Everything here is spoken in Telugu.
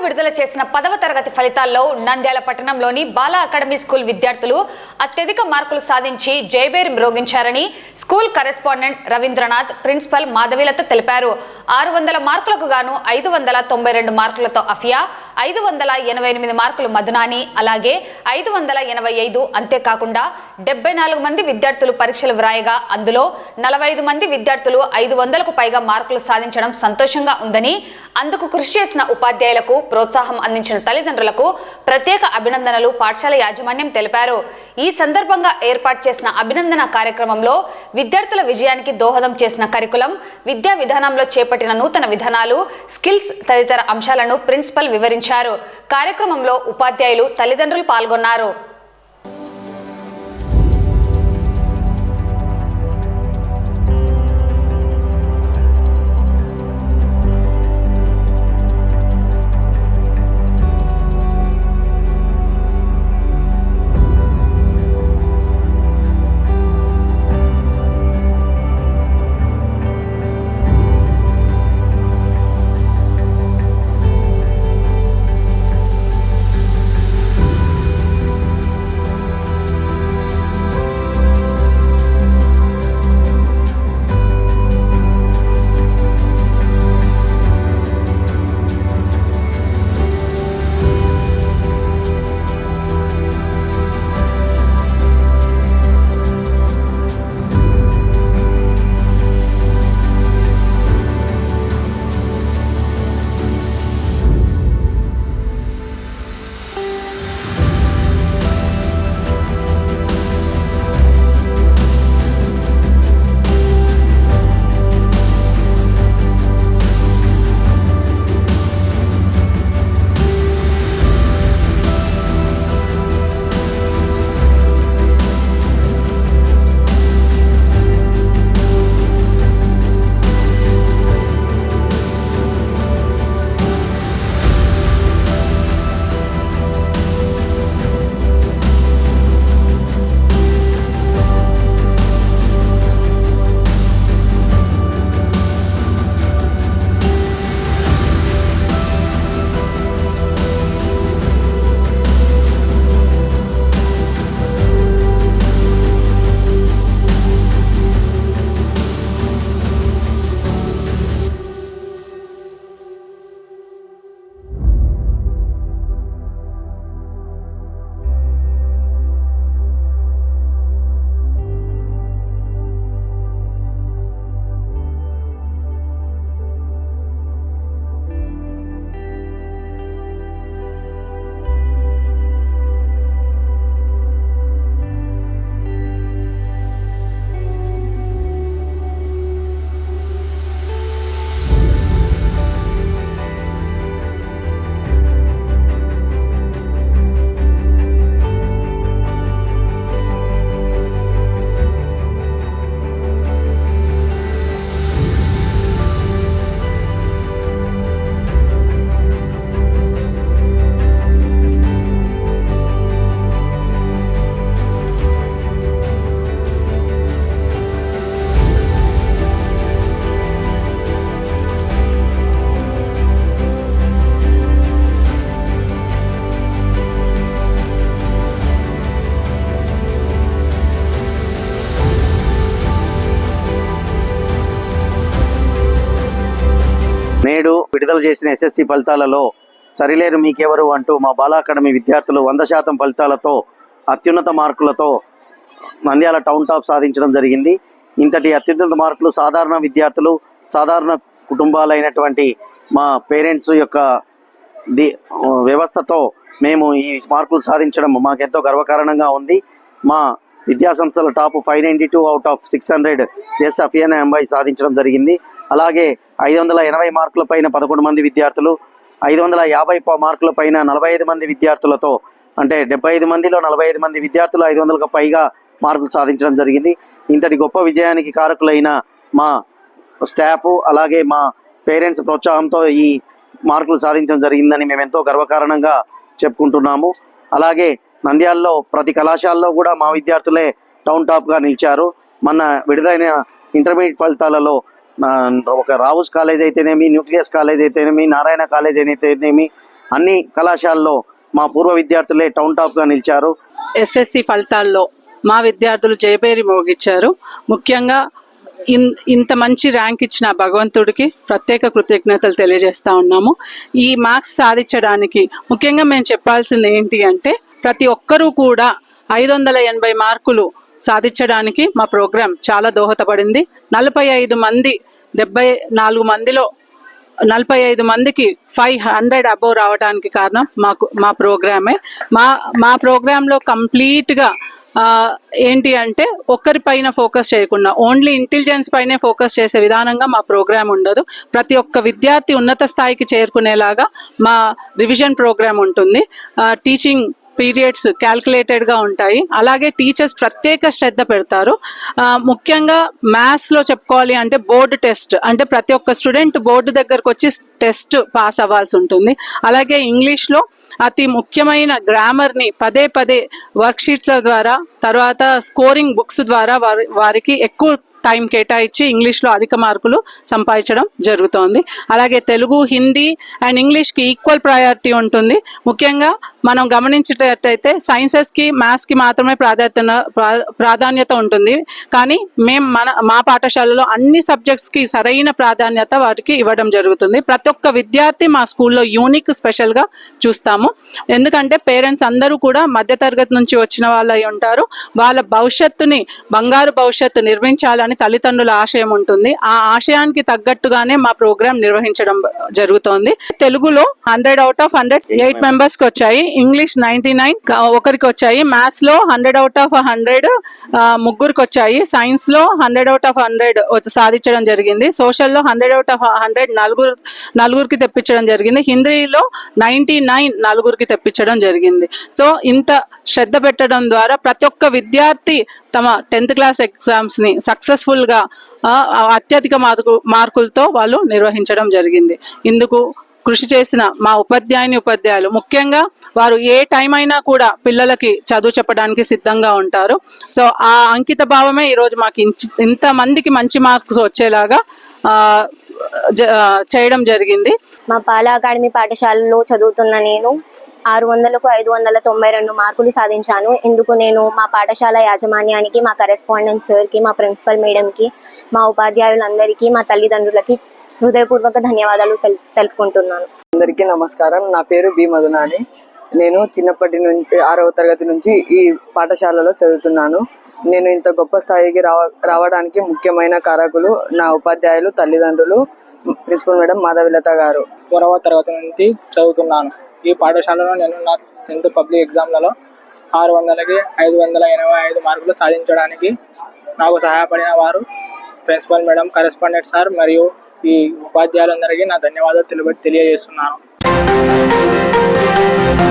విడుదల చేసిన 10వ తరగతి ఫలితాల్లో నంద్యాల పట్టణంలోని బాలా అకాడమీ స్కూల్ విద్యార్థులు అత్యధిక మార్కులు సాధించి జయబేరి మ్రోగించారని school correspondent Ravindranath principal Madhavilatha తెలిపారు. 600 మార్కులకు గాను 592 మార్కులతో అఫియా, 588 మార్కులు మధునాని, అలాగే 585 అంతేకాకుండా 74 మంది విద్యార్థులు పరీక్షలు వ్రాయగా అందులో 45 మంది విద్యార్థులు 500కు పైగా మార్కులు సాధించడం సంతోషంగా ఉందని, అందుకు కృషి చేసిన ఉపాధ్యాయులకు, ప్రోత్సాహం అందించిన తల్లిదండ్రులకు ప్రత్యేక అభినందనలు పాఠశాల యాజమాన్యం తెలిపారు. ఈ సందర్భంగా ఏర్పాటు చేసిన అభినందన కార్యక్రమంలో విద్యార్థుల విజయానికి దోహదం చేసిన కరికులం, విద్యా విధానంలో చేపట్టిన నూతన విధానాలు, స్కిల్స్ తదితర అంశాలను ప్రిన్సిపల్ వివరించారు. కార్యక్రమంలో ఉపాధ్యాయులు, తల్లిదండ్రులు పాల్గొన్నారు. నేడు విడుదల చేసిన ఎస్ఎస్సి ఫలితాలలో సరిలేరు మీకెవరు అంటూ మా బాలా అకాడమీ విద్యార్థులు 100% ఫలితాలతో అత్యున్నత మార్కులతో నంద్యాల టౌన్ టాప్ సాధించడం జరిగింది. ఇంతటి అత్యున్నత మార్కులు సాధారణ విద్యార్థులు, సాధారణ కుటుంబాలైనటువంటి మా పేరెంట్స్ యొక్క వ్యవస్థతో మేము ఈ మార్కులు సాధించడం మాకెంతో గర్వకారణంగా ఉంది. మా విద్యాసంస్థల టాప్ 592 అవుట్ ఆఫ్ 600 ఎస్ఎఫ్ఎన్ఎంఐ సాధించడం జరిగింది. అలాగే 580 మార్కుల పైన 11 మంది విద్యార్థులు, 550 మార్కుల పైన 45 మంది విద్యార్థులతో, అంటే 75 మందిలో 45 మంది విద్యార్థులు 500కు పైగా మార్కులు సాధించడం జరిగింది. ఇంతటి గొప్ప విజయానికి కారకులైన మా స్టాఫ్, అలాగే మా పేరెంట్స్ ప్రోత్సాహంతో ఈ మార్కులు సాధించడం జరిగిందని మేము ఎంతో గర్వకారణంగా చెప్పుకుంటున్నాము. అలాగే నంద్యాలలో ప్రతి కళాశాలలో కూడా మా విద్యార్థులే టౌన్ టాప్గా నిలిచారు. మొన్న విడుదలైన ఇంటర్మీడియట్ ఫలితాలలో ఒక రావుస్ కాలేజ్ అయితేనేమి, న్యూక్లియస్ కాలేజ్ అయితేనేమి, నారాయణ కాలేజ్ అయితేనేమి అన్ని కళాశాలలో మా పూర్వ విద్యార్థులే టౌన్ టాప్గా నిలిచారు. ఎస్ఎస్సి ఫలితాల్లో మా విద్యార్థులు జయభేరి మోగించారు. ముఖ్యంగా ఇంత మంచి ర్యాంక్ ఇచ్చిన భగవంతుడికి ప్రత్యేక కృతజ్ఞతలు తెలియజేస్తా ఉన్నాము. ఈ మార్క్స్ సాధించడానికి ముఖ్యంగా మేము చెప్పాల్సింది ఏంటి అంటే, ప్రతి ఒక్కరూ కూడా 580 మార్కులు సాధించడానికి మా ప్రోగ్రాం చాలా దోహదపడింది. 45 మంది 74 మందిలో 45 మందికి 500 అబోవ్ రావడానికి కారణం మా ప్రోగ్రామే. మా ప్రోగ్రాంలో కంప్లీట్గా ఏంటి అంటే ఒక్కరిపైన ఫోకస్ చేయకుండా ఓన్లీ ఇంటెలిజెన్స్ పైనే ఫోకస్ చేసే విధానంగా మా ప్రోగ్రాం ఉండదు. ప్రతి ఒక్క విద్యార్థి ఉన్నత స్థాయికి చేరుకునేలాగా మా రివిజన్ ప్రోగ్రాం ఉంటుంది. టీచింగ్ పీరియడ్స్ క్యాల్కులేటెడ్గా ఉంటాయి. అలాగే టీచర్స్ ప్రత్యేక శ్రద్ధ పెడతారు. ముఖ్యంగా మ్యాథ్స్లో చెప్పుకోవాలి అంటే బోర్డు టెస్ట్, అంటే ప్రతి ఒక్క స్టూడెంట్ బోర్డు దగ్గరకు వచ్చి టెస్ట్ పాస్ అవ్వాల్సి ఉంటుంది. అలాగే ఇంగ్లీష్లో అతి ముఖ్యమైన గ్రామర్ని పదే వర్క్షీట్ల ద్వారా, తర్వాత స్కోరింగ్ బుక్స్ ద్వారా వారికి ఎక్కువ టైం కేటాయించి ఇంగ్లీష్లో అధిక మార్కులు సంపాదించడం జరుగుతోంది. అలాగే తెలుగు, హిందీ అండ్ ఇంగ్లీష్కి ఈక్వల్ ప్రయారిటీ ఉంటుంది. ముఖ్యంగా మనం గమనించేటట్టయితే సైన్సెస్కి, మ్యాథ్స్కి మాత్రమే ప్రాధాన్యత ఉంటుంది. కానీ మా పాఠశాలలో అన్ని సబ్జెక్ట్స్కి సరైన ప్రాధాన్యత వారికి ఇవ్వడం జరుగుతుంది. ప్రతి ఒక్క విద్యార్థి మా స్కూల్లో యూనిక్ స్పెషల్గా చూస్తాము. ఎందుకంటే పేరెంట్స్ అందరూ కూడా మధ్యతరగతి నుంచి వచ్చిన వాళ్ళు అయి ఉంటారు. వాళ్ళ భవిష్యత్తుని, బంగారు భవిష్యత్తు నిర్మించాలని తల్లిదండ్రుల ఆశయం ఉంటుంది. ఆ ఆశయానికి తగ్గట్టుగానే మా ప్రోగ్రాం నిర్వహించడం జరుగుతోంది. తెలుగులో 100 out of 100 8 మెంబర్స్ కి వచ్చాయి. ఇంగ్లీష్ 99 ఒకరికి వచ్చాయి. మ్యాథ్స్ లో 100 out of 100 ముగ్గురికి వచ్చాయి. సైన్స్ లో 100 out of 100 సాధించడం జరిగింది. సోషల్ లో 100 out of 100 నలుగురికి తెప్పించడం జరిగింది. హిందీలో 99 నలుగురికి తెప్పించడం జరిగింది. సో ఇంత శ్రద్ధ పెట్టడం ద్వారా ప్రతి ఒక్క విద్యార్థి తమ 10th క్లాస్ ఎగ్జామ్స్ ని సక్సెస్ఫుల్ గా అత్యధిక మార్కులతో వాళ్ళు నిర్వహించడం జరిగింది. ఇందుకు కృషి చేసిన మా ఉపాధ్యాయులు ముఖ్యంగా వారు ఏ టైం అయినా కూడా పిల్లలకి చదువు చెప్పడానికి సిద్ధంగా ఉంటారు. సో ఆ అంకిత భావమే ఈరోజు మాకు ఇంతమందికి మంచి మార్క్స్ వచ్చేలాగా చేయడం జరిగింది. మా పాల అకాడమీ పాఠశాలలో చదువుతున్న నేను 600కు 592 మార్కులు సాధించాను. ఇందుకు నేను మా పాఠశాల యాజమాన్యానికి, మా కరెస్పాండెంట్ సార్కి, మా ప్రిన్సిపల్ మేడంకి, మా ఉపాధ్యాయులందరికీ, మా తల్లిదండ్రులకి హృదయపూర్వక ధన్యవాదాలు తెలుపుకుంటున్నాను. అందరికీ నమస్కారం. నా పేరు బి మధునాని. నేను చిన్నప్పటి నుంచి 6వ తరగతి నుంచి ఈ పాఠశాలలో చదువుతున్నాను. నేను ఇంత గొప్ప స్థాయికి రావడానికి ముఖ్యమైన కారకులు నా ఉపాధ్యాయులు, తల్లిదండ్రులు, ప్రిన్సిపల్ మేడం మాధవిలత గారు. 4వ తరగతి నుంచి చదువుతున్నాను. ఈ పాఠశాలలో నేను నా 10th పబ్లిక్ ఎగ్జామ్లలో 600కి 585 మార్కులు సాధించడానికి నాకు సహాయపడిన వారు ప్రిన్సిపల్ మేడం, కరెస్పాండెంట్ సార్ మరియు ఈ ఉపాధ్యాయులందరికీ నా ధన్యవాదాలు తెలియజేస్తున్నాను.